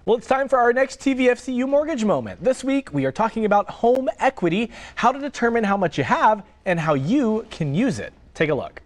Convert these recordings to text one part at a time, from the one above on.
Well, it's time for our next TVFCU Mortgage Moment. This week, we are talking about home equity, how to determine how much you have, and how you can use it. Take a look.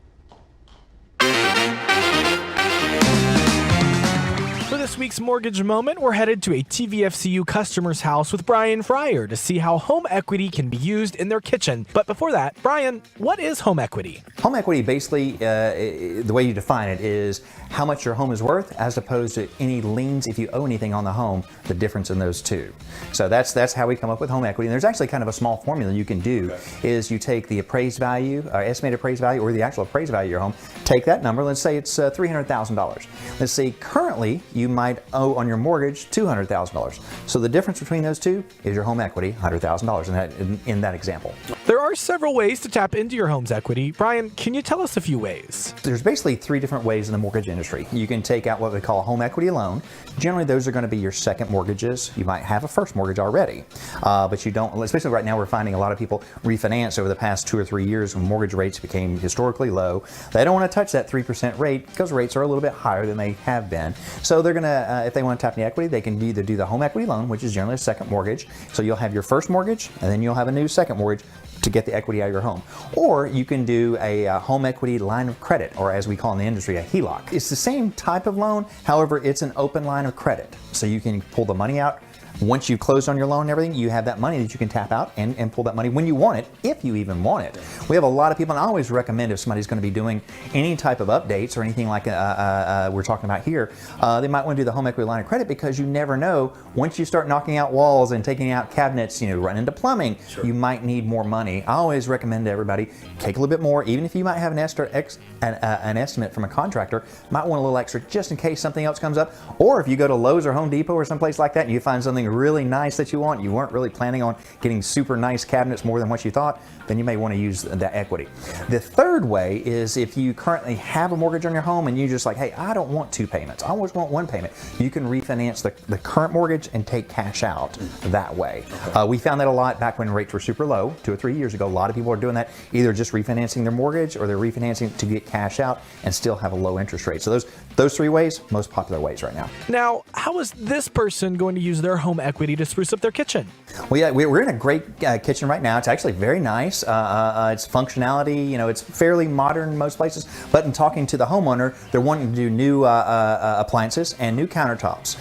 For this week's Mortgage Moment, we're headed to a TVFCU customer's house with Bryan Fryar to see how home equity can be used in their kitchen. But before that, Bryan, what is home equity? Home equity, basically, the way you define it is how much your home is worth as opposed to any liens if you owe anything on the home, the difference in those two. So that's how we come up with home equity. And there's actually kind of a small formula you can do is you take the appraised value, estimated appraised value, or the actual appraised value of your home, take that number, let's say it's $300,000. Let's say currently you might owe on your mortgage $200,000. So the difference between those two is your home equity, $100,000 in that example. There are several ways to tap into your home's equity. Bryan, can you tell us a few ways? There's basically three different ways in the mortgage industry. You can take out what we call a home equity loan. Generally, those are going to be your second mortgages. You might have a first mortgage already, but you don't, especially right now, we're finding a lot of people refinance over the past 2 or 3 years when mortgage rates became historically low. They don't want to touch that 3% rate because rates are a little bit higher than they have been. So they're going to, if they want to tap into equity, they can either do the home equity loan, which is generally a second mortgage. So you'll have your first mortgage and then you'll have a new second mortgage to get the equity out of your home. Or you can do a home equity line of credit, or as we call in the industry, a HELOC. It's the same type of loan, however, it's an open line of credit. So you can pull the money out. Once you've closed on your loan and everything, you have that money that you can tap out and pull that money when you want it, if you even want it. We have a lot of people, and I always recommend if somebody's going to be doing any type of updates or anything like we're talking about here, they might want to do the home equity line of credit because you never know, once you start knocking out walls and taking out cabinets, run into plumbing, you might need more money. I always recommend to everybody, take a little bit more, even if you might have an estimate from a contractor, might want a little extra just in case something else comes up. Or if you go to Lowe's or Home Depot or someplace like that and you find something really nice that you want, you weren't really planning on getting super nice cabinets more than what you thought, then you may want to use that equity. The third way is if you currently have a mortgage on your home and you're just like, hey, I don't want 2 payments, I always want 1 payment. You can refinance the current mortgage and take cash out that way. We found that a lot back when rates were super low, 2 or 3 years ago. A lot of people are doing that, either just refinancing their mortgage or they're refinancing to get cash out and still have a low interest rate. So those 3 ways, most popular ways right now. Now, how is this person going to use their home equity to spruce up their kitchen? Well, yeah, we're in a great kitchen right now. It's actually very nice. It's functionality, it's fairly modern in most places, but in talking to the homeowner, they're wanting to do new appliances and new countertops.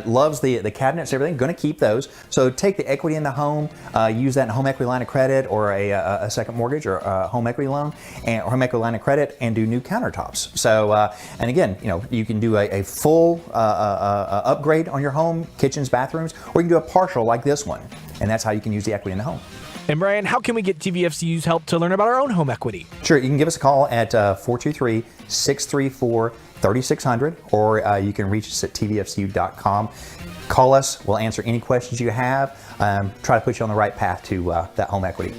Loves the cabinets, everything, going to keep those. So take the equity in the home, use that in home equity line of credit or a second mortgage or a home equity loan or home equity line of credit and do new countertops. So, and again, you can do a full upgrade on your home, kitchens, bathrooms, or you can do a partial like this one. And that's how you can use the equity in the home. And Bryan, how can we get TVFCU's help to learn about our own home equity? Sure, you can give us a call at 423-634-3600, or you can reach us at tvfcu.com. Call us, we'll answer any questions you have, try to put you on the right path to that home equity.